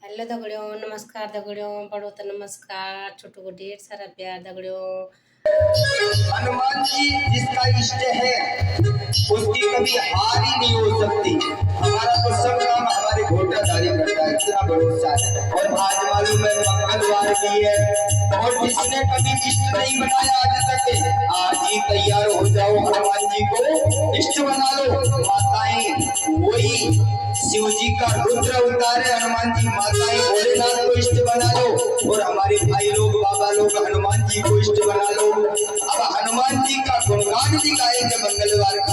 Hello दगड़ियों, नमस्कार दगड़ियों, बड़ों तो नमस्कार, छोटों को ढेर सारा प्यार दगड़ियों। हनुमान जी जिसका इष्ट है उसकी कभी हार ही नहीं हो सकती। हमारा तो सब काम हमारे घोटाधारी करता है, इतना भरोसा है। और आज मालूम है मंगलवार भी है, और जिसने कभी इष्ट नहीं बनाया आज तक, आज ही तैयार हो जाओ, हनुमान जी को इष्ट बना लो। माताएं वही शिव जी का रुद्र उतारे, हनुमान जी माताएं भोलेनाथ को इष्ट बना लो, और हमारे भाई लोग बाबा लोग हनुमान जी को इष्ट बना लो। अब हनुमान जी का गुणगान भी गाएंगे मंगलवार को।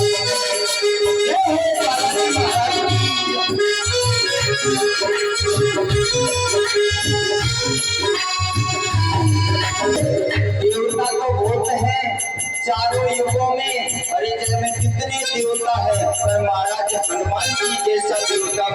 देवता तो बहुत है चारों युगों में, अरे जग में कितने देवता है, पर महाराज हनुमान जी जैसा देवता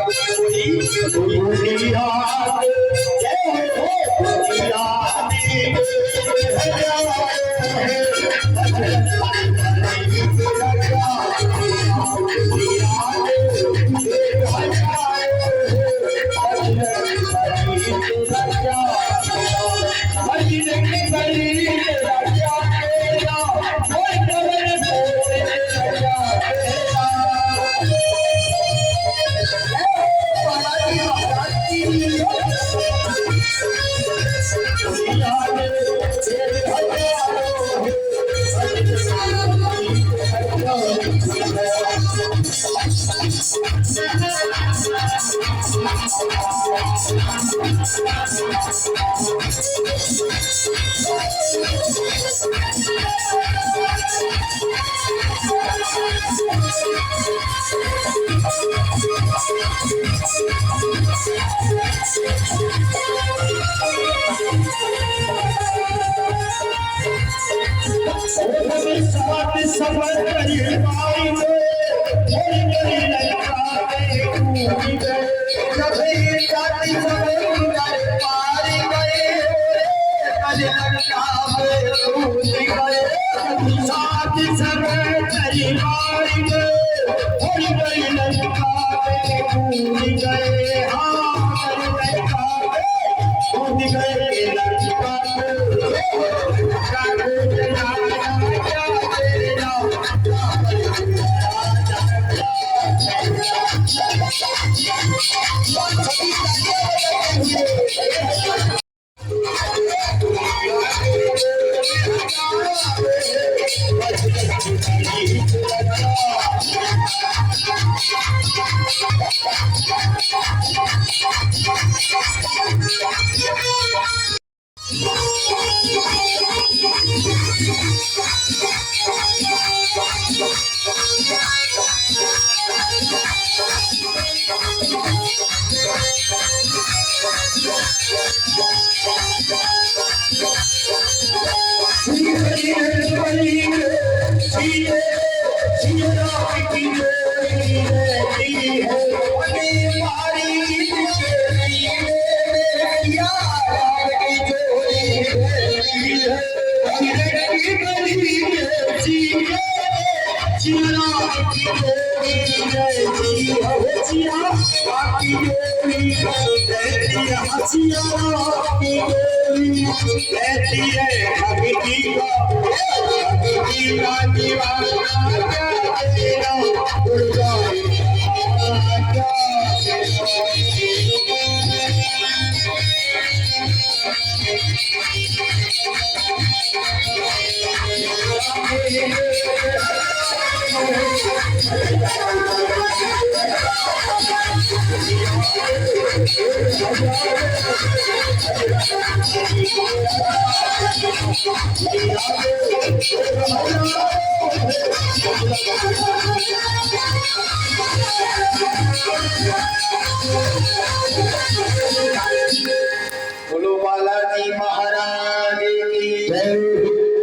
बोलो बालाजी महाराज की जय,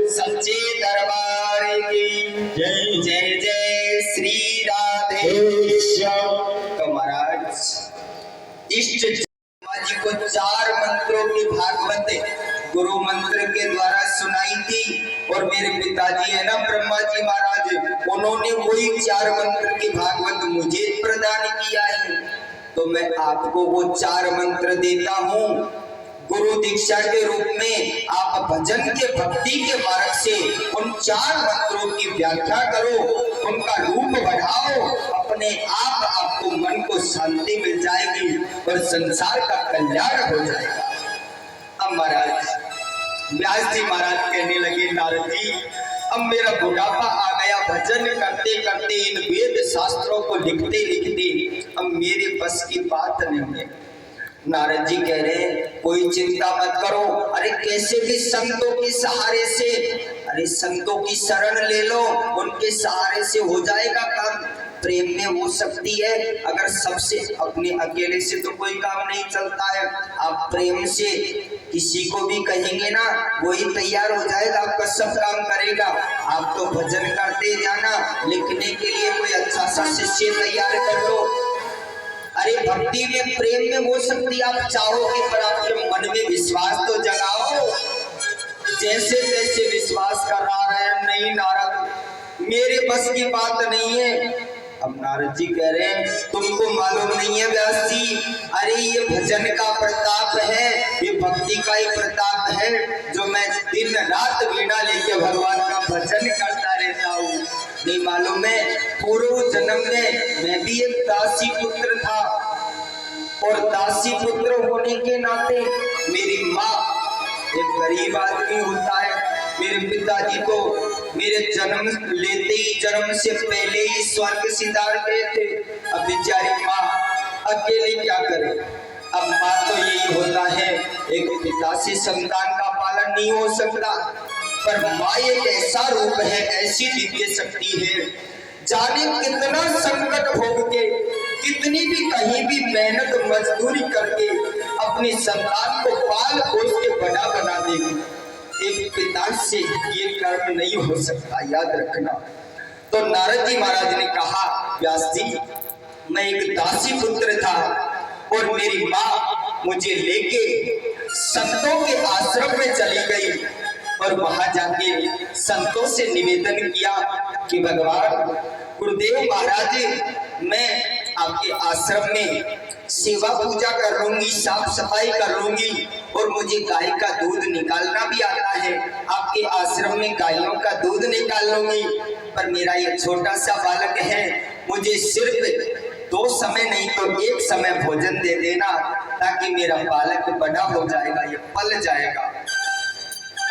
सच्चे दरबार की जय। जय जय श्री राधे श्याम। तो महाराज इष्ट जी को 4 मंत्रों की भागवत गुरु मंत्र के द्वारा सुनाई थी, और मेरे पिताजी है ना ब्रह्मा जी महाराज, उन्होंने वही 4 मंत्र की भागवत मुझे प्रदान किया है। तो मैं आपको वो 4 मंत्र देता हूँ। गुरु दीक्षा के रूप में आप भजन के भक्ति के मार्ग से उन 4 मंत्रों की व्याख्या करो, उनका रूप बढ़ाओ, अपने आप आपको मन को शांति मिल जाएगी और संसार का कल्याण हो जाएगा। अब महाराज व्यास जी महाराज कहने लगे, नारद जी अब मेरा बुढ़ापा आ गया, भजन करते करते इन वेद शास्त्रों को लिखते लिखते अब मेरे बस की बात नहीं है। नारद जी कह रहे हैं कोई चिंता मत करो, अरे कैसे भी संतों के सहारे से, अरे संतों की शरण ले लो, उनके सहारे से हो जाएगा काम। प्रेम में वो शक्ति है, अगर सबसे अपने अकेले से तो कोई काम नहीं चलता है। आप प्रेम से किसी को भी कहेंगे ना, वही तैयार हो जाएगा, आपका सब काम करेगा। आप तो भजन करते जाना, लिखने के लिए कोई अच्छा सा शिष्य तैयार कर लो। अरे भक्ति में प्रेम में वो शक्ति आप चाहोगे, पर आपके मन में विश्वास तो जगाओ। जैसे तैसे विश्वास कर रहा है, नहीं नारद मेरे बस की बात नहीं है। अब नारद जी कह रहे हैं तुमको मालूम नहीं है व्यास जी, अरे ये भजन का प्रताप है, ये भक्ति का ही प्रताप है, जो मैं दिन रात वीणा लेके भगवान का भजन करता रहता हूँ। नहीं मालूम है, पूर्व जन्म में मैं भी एक दासी पुत्र था, और दासी पुत्र होने के नाते मेरी माँ एक गरीब आदमी होता है। मेरे पिताजी तो मेरे जन्म लेते ही, जन्म से पहले ही स्वर्ग सिधार गए थे। अब बेचारी माँ अकेले क्या करे। अब माँ तो यही होता है, एक पिता से संतान का पालन नहीं हो सकता, पर माँ एक ऐसा रूप है, ऐसी दिव्य शक्ति है, जाने कितना संकट भोग के, कितनी भी कहीं भी मेहनत मजदूरी करके अपनी संतान को पाल पोस के बड़ा बना देगी। एक पिता से ये कर्म नहीं हो सकता, याद रखना। तो नारद जी महाराज ने कहा, व्यास जी मैं एक दासी पुत्र था, और मेरी माँ मुझे लेके संतों के आश्रम में चली गई, और वहां जाके संतों से निवेदन किया कि भगवान गुरुदेव महाराज मैं आपके आश्रम में सेवा पूजा कर लूंगी, साफ सफाई कर लूंगी, और मुझे गाय का दूध निकालना भी आता है, आपके आश्रम में गायों का दूध निकाल लूंगी, पर मेरा ये छोटा सा बालक है, मुझे सिर्फ 2 समय नहीं तो 1 समय भोजन दे देना, ताकि मेरा बालक बड़ा हो जाएगा, ये पल जाएगा।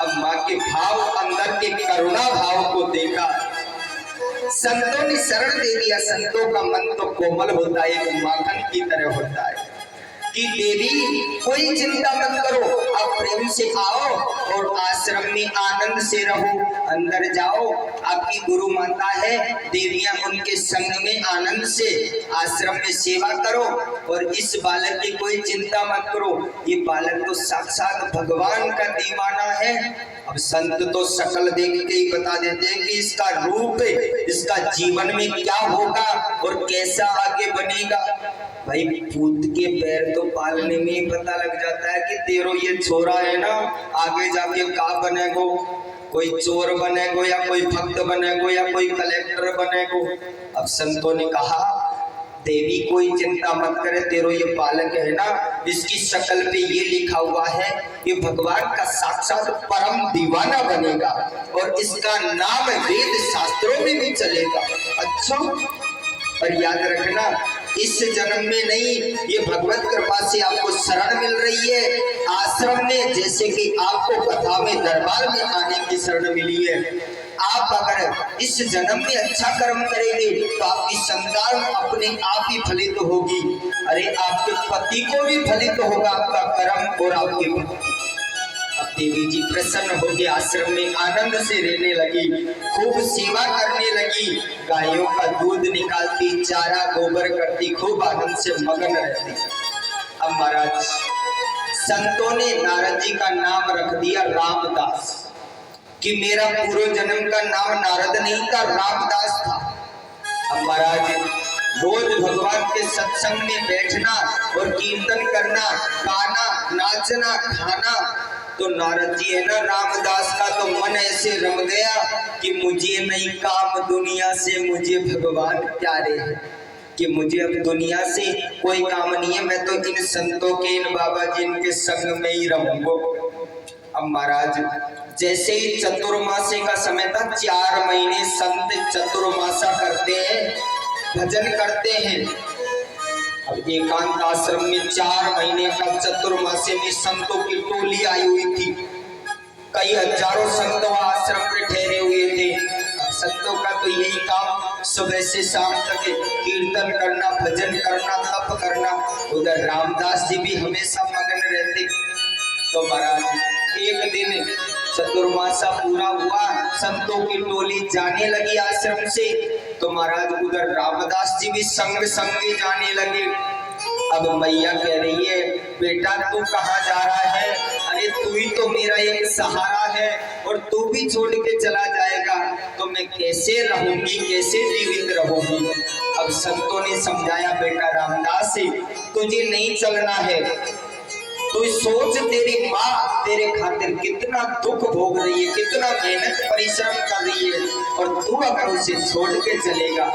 अब माँ के भाव, अंदर के करुणा भाव को देखा, संतों ने शरण दे दिया। संतों का मन तो कोमल होता है, एक माखन की तरह होता है कि देवी कोई चिंता मत करो, आप प्रेम से आओ और आश्रम में आनंद से रहो, अंदर जाओ, आपकी गुरु माता है, देवियां उनके संग में आनंद से आश्रम में सेवा करो, और इस बालक की कोई चिंता मत करो, ये बालक तो साक्षात भगवान का दीवाना है। अब संत तो शकल देख के ही बता देते हैं कि इसका रूप, इसका जीवन में क्या होगा और कैसा आगे बनेगा। भाई पूत के पैर तो पालने में ही पता लग जाता है कि तेरो ये छोरा है ना, आगे जाके का बनेगो, कोई चोर बनेगो या कोई भक्त बनेगो या कोई कलेक्टर बनेगो। अब संतों ने कहा देवी कोई चिंता मत करे, तेरो ये बालक है ना, इसकी शक्ल पे ये लिखा हुआ है कि भगवान का साक्षात परम दीवाना बनेगा, और इसका नाम वेद शास्त्रों में भी चलेगा। अच्छा, पर याद रखना इस जन्म में नहीं, ये भगवत कृपा से आपको शरण मिल रही है आश्रम में, जैसे कि आपको कथा में दरबार में आने की शरण मिली है। आप अगर इस जन्म में अच्छा कर्म करेंगे तो आपकी संतान अपने आप ही फलित होगी, अरे आपके पति को भी फलित होगा आपका कर्म और आपके भक्ति। अब देवी जी प्रसन्न होकर आश्रम में आनंद से रहने लगी, खूब सेवा करने लगी, गायों का दूध निकालती, चारा गोबर करती, खूब आनंद से मगन रहती। अब महाराज संतों ने नारद जी का नाम रख दिया रामदास, कि मेरा पूर्व जन्म का नाम नारद नहीं था, रामदास था। अब महाराज रोज भगवान के सत्संग में बैठना और कीर्तन करना, गाना, नाचना, खाना, तो नारद जी है ना, रामदास का तो मन ऐसे रम गया कि मुझे नहीं काम दुनिया से, मुझे भगवान प्यारे हैं। कि मुझे अब दुनिया से कोई काम नहीं है, मैं तो इन संतों के, इन बाबा जी इनके संग में ही रहूंगा। अब महाराज जैसे ही चतुर्मासे का समय था, 4 महीने संत चतुर्मासा करते हैं, भजन करते हैं। अब एकांत आश्रम में 4 महीने का चतुर्मासे में संतों की टोली आई हुई थी। कई हजारों संत वहां आश्रम में ठहरे हुए थे। संतों का तो यही काम सुबह से शाम तक कीर्तन करना, भजन करना, तप करना। उधर रामदास जी भी हमेशा मगन रहते। तो महाराज एक दिन चतुर्मासा पूरा हुआ, संतों की टोली जाने लगी आश्रम से, तो महाराज उधर रामदास जी भी संग संग जाने लगे। अब मैया कह रही है, बेटा तू कहाँ जा रहा है? अरे तू ही तो मेरा एक सहारा है, और तू भी छोड़ के चला जाएगा तो मैं कैसे रहूंगी, कैसे जीवित रहूंगी? अब संतों ने समझाया, बेटा रामदास तुझे नहीं चलना है। तू सोच, तेरी माँ तेरे खातिर कितना दुख भोग रही है, कितना मेहनत परिश्रम कर रही है, और तू अगर उसे छोड़ के चलेगा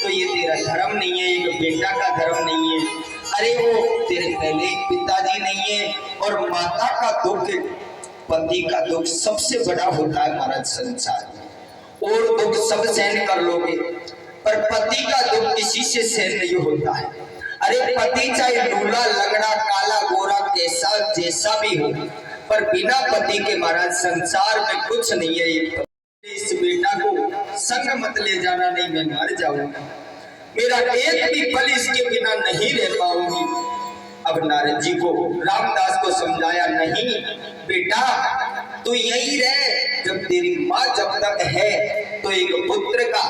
तो ये तेरा धर्म नहीं है, एक बेटा का धर्म नहीं है। अरे वो तेरे पहले पिताजी नहीं है, और माता का दुख, पति का दुख सबसे बड़ा होता है महाराज संसार में। और दुख सब सहन कर लोगे, पर पति का दुख किसी से सहन नहीं होता है। अरे पति चाहे लूला लंगड़ा काला गोरा कैसा जैसा भी हो, पर बिना पति के महाराज संसार में कुछ नहीं है। इस बेटा को संग मत ले जाना, नहीं मैं मर जाऊंगा, मेरा एक भी पल इसके बिना नहीं रह पाऊंगी। अब नारद जी को रामदास को समझाया, नहीं बेटा तू यहीं रह, जब तेरी माँ जब तक है तो एक पुत्र का,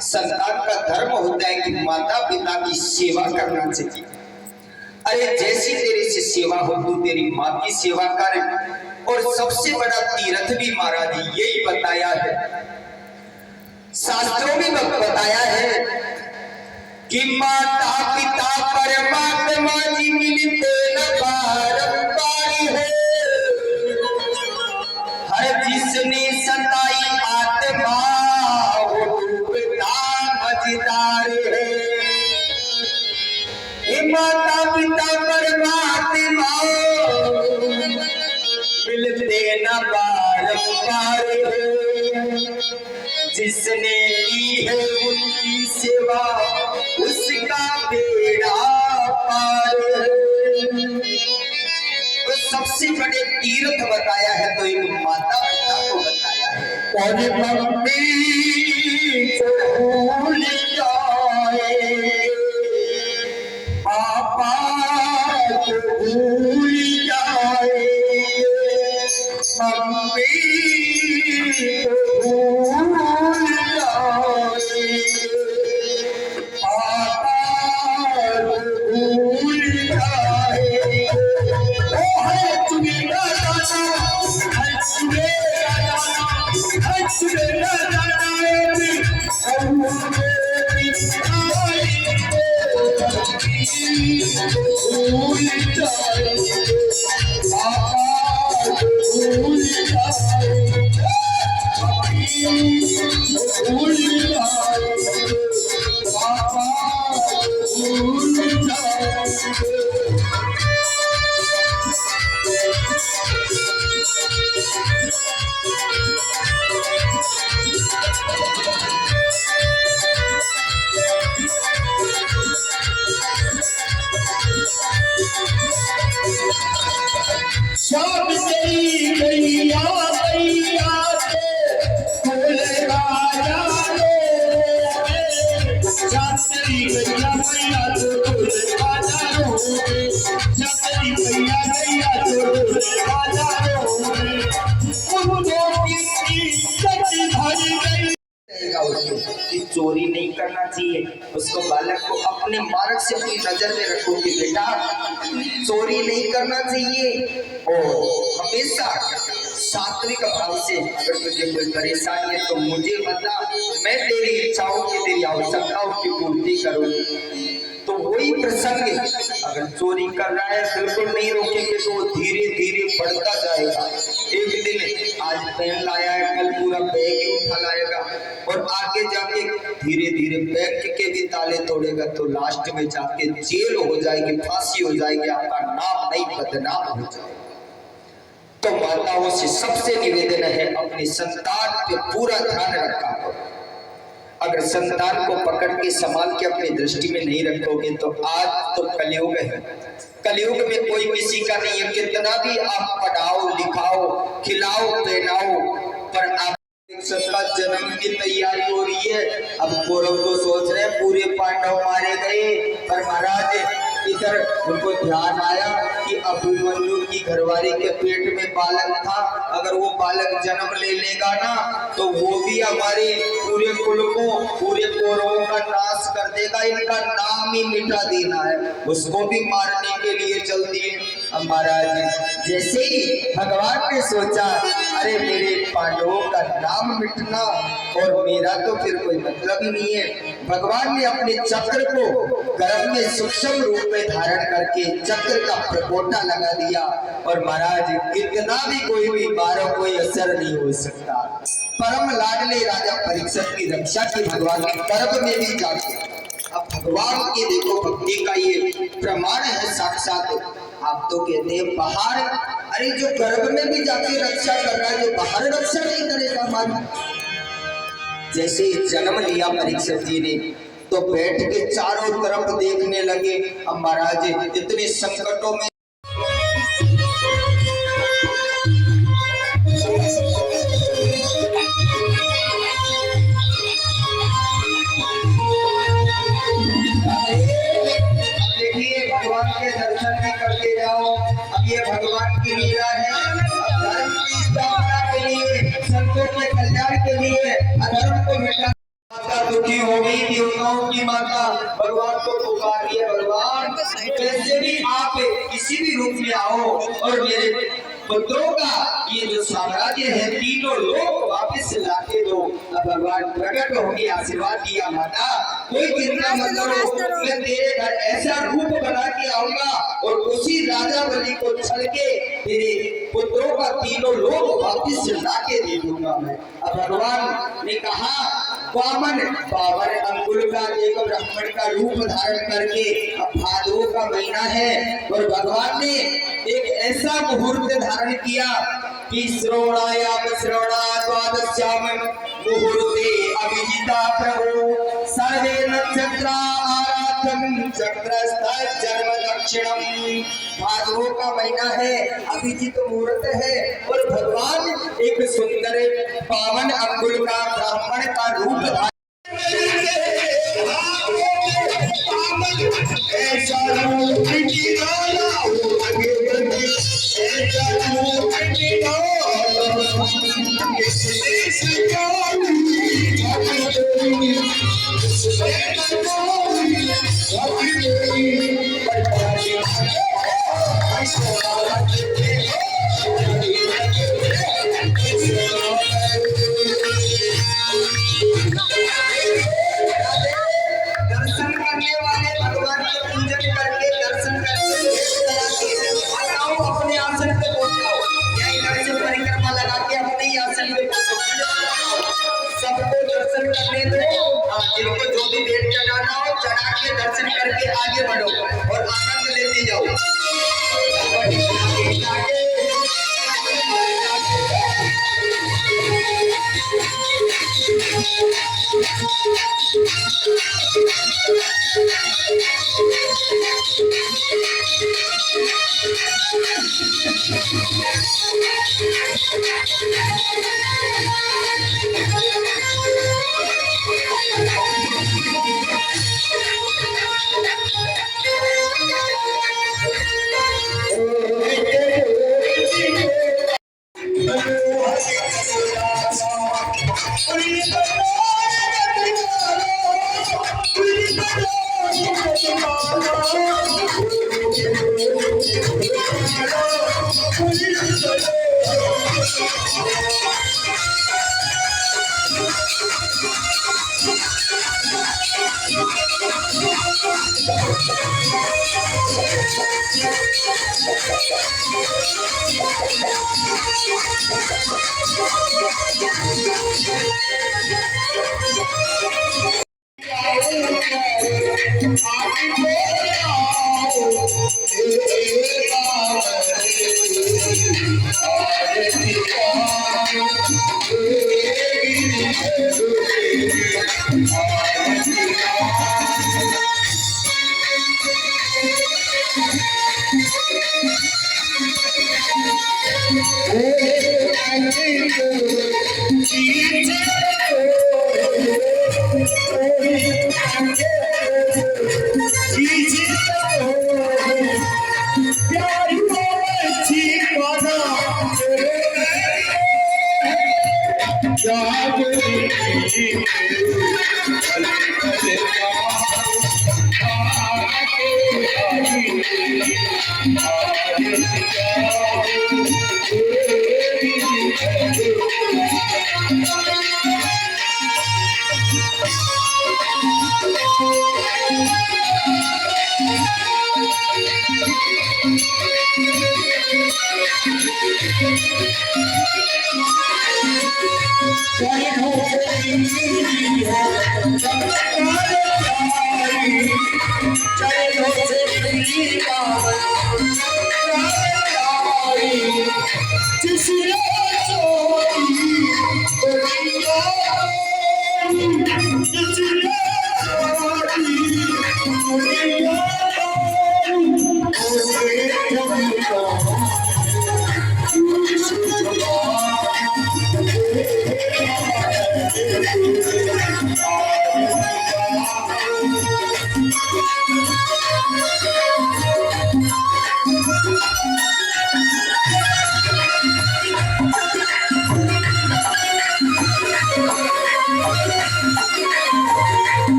संतान का धर्म होता है कि माता पिता की सेवा करना चाहिए। अरे जैसी तेरे से सेवा हो तू तेरी माँ की सेवा कर। और सबसे बड़ा तीर्थ भी महाराज यही बताया है, शास्त्रों में बताया है कि माता पिता परमात्मा जी मिलते न बारंबार है। हर जिसने सताई आत्मा वो डूबता मजेदार है। माता पिता परमात्मा मिलते न बारंबार है। जिसने की है उनकी सेवा उसका बेड़ा पार है। तो सबसे बड़े तीर्थ बताया है तो एक माता पिता को बताया है। और मम्मी को भूल जाए, पापा को भूल जाए, मम्मी को भूल जाए, पापा को भूल जाए। ओ है तुम्हें ना जाना, है तुम्हें ना जाना, है तुम्हें ना जाना, भूल जाए, पापा भूल जाए, भूल जाए, पापा भूल जाए। सब तेरी गैया गैया से फुलवाया रे, सब तेरी गैया गैया से फुलवाया रे, सब तेरी गैया गैया से फुलवाया रे। उनको किसी सच भर गई कि चोरी नहीं करना चाहिए, उसको बालक को अपने मार्ग से अपनी नजर में रखो कि बेटा चोरी नहीं करना चाहिए। और हमेशा सात्विक भाव से, अगर तुझे कोई परेशानी है तो मुझे बता, मैं तेरी इच्छाओं की, तेरी आवश्यकताओं की पूर्ति करूँ। तो वही प्रसंग, अगर चोरी कर रहा है बिल्कुल नहीं रोकेंगे तो धीरे धीरे बढ़ता जाएगा। एक दिन आज पेन लाया है, कल पूरा बैग ही उठा लाएगा, और आगे आगे जाके धीरे धीरे बैंक के भी ताले तोड़ेगा तो लास्ट में जाके जेल हो जाएगी, फांसी हो जाएगी, आपका नाम नहीं बदनाम हो जाएगा। तो माताओं से सबसे निवेदन है अपनी संतान पे पूरा ध्यान रखा करो। अगर संतान को पकड़ के संभाल के अपनी दृष्टि में नहीं रखोगे तो आज तो कलयुग है, कलयुग में कोई किसी का नहीं है। कितना भी आप पढ़ाओ लिखाओ खिलाओ पहनाओ, पर आप सबका जन्म की तैयारी हो रही है। अब कौरव तो सोच रहे हैं पूरे पांडव मारे गए, पर महाराज इधर उनको ध्यान आया कि अभिमन्यु की घरवाली के पेट में बालक था, अगर वो बालक जन्म ले लेगा ना तो वो भी हमारे पूरे कुल को, पूरे कौरवों का नाश कर देगा, इनका नाम ही मिटा देना है, उसको भी मारने के लिए चल दिए। अब महाराज जैसे ही भगवान ने सोचा अरे मेरे पांडवों का नाम मिटना और मेरा तो फिर कोई मतलब ही नहीं है, भगवान ने अपने चक्र को गर्भ में सूक्ष्म रूप में धारण करके चक्र का प्रकोटा लगा दिया और महाराज कितना भी कोई भी मारो कोई असर नहीं हो सकता। परम लाडले राजा परीक्षित की रक्षा की भगवान ने गर्भ में भी जाके। अब भगवान की देखो भक्ति का ये प्रमाण है साक्षात। आप तो कहते हैं बाहर, अरे जो गर्भ में भी जाके रक्षा कर रहा है, जो बाहर रक्षा नहीं करेगा हमारी। जैसे जन्म लिया परीक्षित जी ने तो बैठ के चारों तरफ देखने लगे। अब महाराज इतने संकटों में देखिए भगवान के दर्शन भी करते जाओ। अब ये भगवान की लीला है, धर्म की स्थापना के लिए, संतों के कल्याण के लिए, अधर्म को मिटा दुखी हो गई देवताओं की माता भगवान को पुकारिए, भगवान कैसे भी आप किसी भी रूप में आओ और मेरे पुत्रों का ये जो साम्राज्य है तीनों लोग वापस लाके दो। अब भगवान प्रकट होकर आशीर्वाद दिया, माता कोई चिंता मत करो, मैं तेरे घर ऐसा रूप बना के आऊंगा और उसी राजा बलि को छल के तेरे पुत्रों का तीनों लोग वापस लाके दे दूंगा मैं। अब भगवान ने कहा बावन अंगुल का एक ब्राह्मण का रूप धारण करके, अब भादों का महीना है और भगवान ने एक ऐसा मुहूर्त धारण किया कि श्रवणायाम श्रवणा द्वादश्याम मुहूर्ते अभिजिता प्रभु सर्वे नक्षत्रा आराधन चक्रस्थ जन्म दक्षिणम। भादों का महीना है, अभिजित मुहूर्त है और भगवान एक सुंदर पावन अंगुल का ब्राह्मण का रूप धारण जिनको जो भी भेंट चढ़ाना हो चढ़ा के दर्शन करके आगे बढ़ो और आनंद लेते जाओ।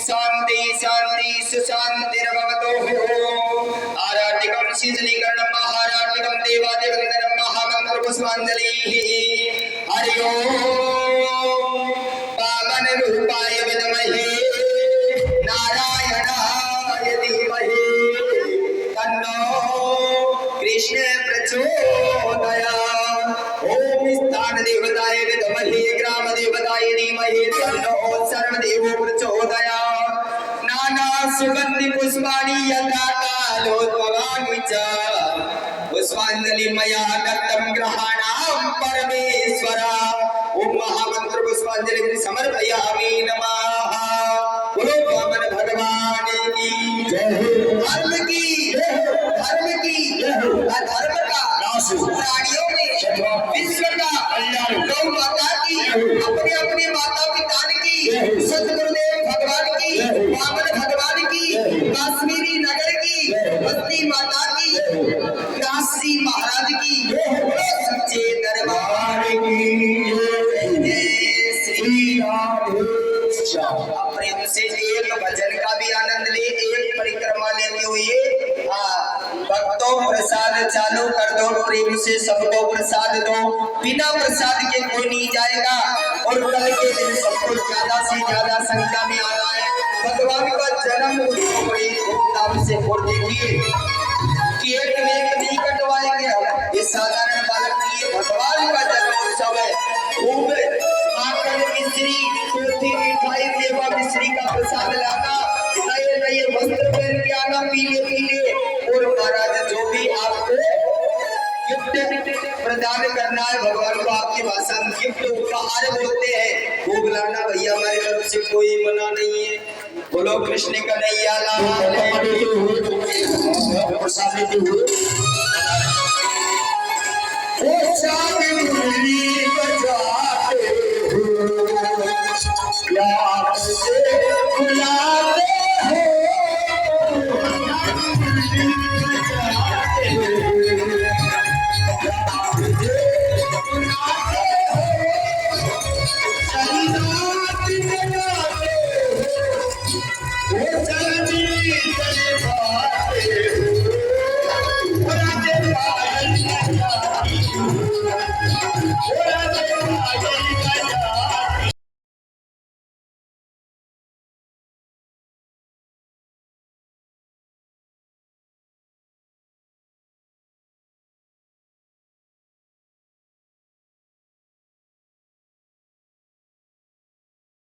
शांति शांति सुशांतिर्भवतु आराधिकं शीतलीकरणं महाराधिकं देवादिवन्दनं महामन्त्रपुष्पाञ्जलिः हरि ओम् पावनरूपाय विद्महे नारायणाय धीमहि तन्नो कृष्ण प्रचोदयात् ओम स्थान देवताय विद्महे ग्राम देवताय धीमहि तन्नो सर्वदेवो प्रचोदयात् नाना सुगंधि पुष्पाणि यथा कालोद्भवानि च पुष्पांजलि मया दत्तं ग्रहाणां परमेश्वर ओम महामंत्र पुष्पांजलि समर्पयामि नमः बोलो वामन भगवान की जय धर्म की धर्म का प्राणियों में विश्व का गौ माता की अपने अपने माता पिता की सतगुरुदेव भगवान की वामन भगवान की काश्मीरी नगर की बस्ती माता की काशी महाराज की सच्चे दरबार की जय श्री राधे प्रेम से एक भजन का भी आनंद ले एक परिक्रमा लेते हुए भक्तों प्रसाद चालू कर दो प्रेम से सबको प्रसाद दो बिना प्रसाद के कोई नहीं जाएगा और कल के दिन सबको ज्यादा से ज्यादा संख्या में आना है भगवान का जन्म उत्सव बड़ी धूमधाम से हो देखिए केक वेक नहीं कटवाएंगे हम ये साधारण बालक नहीं भगवान का जन्म उत्सव है खूब माखन मिश्री चौथी मिठाई मेवा मिश्री का प्रसाद लाना नए नए वस्त्र पहन के आना पीले पीले और महाराज जो भी आपको गिफ्ट प्रदान करना है भगवान को आपकी भाषा में गिफ्ट उपहार बोलते हैं वो बुलाना भैया हमारे तरफ से कोई मना नहीं है बोलो कृष्ण कन्हैया लाल वो चांद मुरली बजाते हो याद से बुलाते हो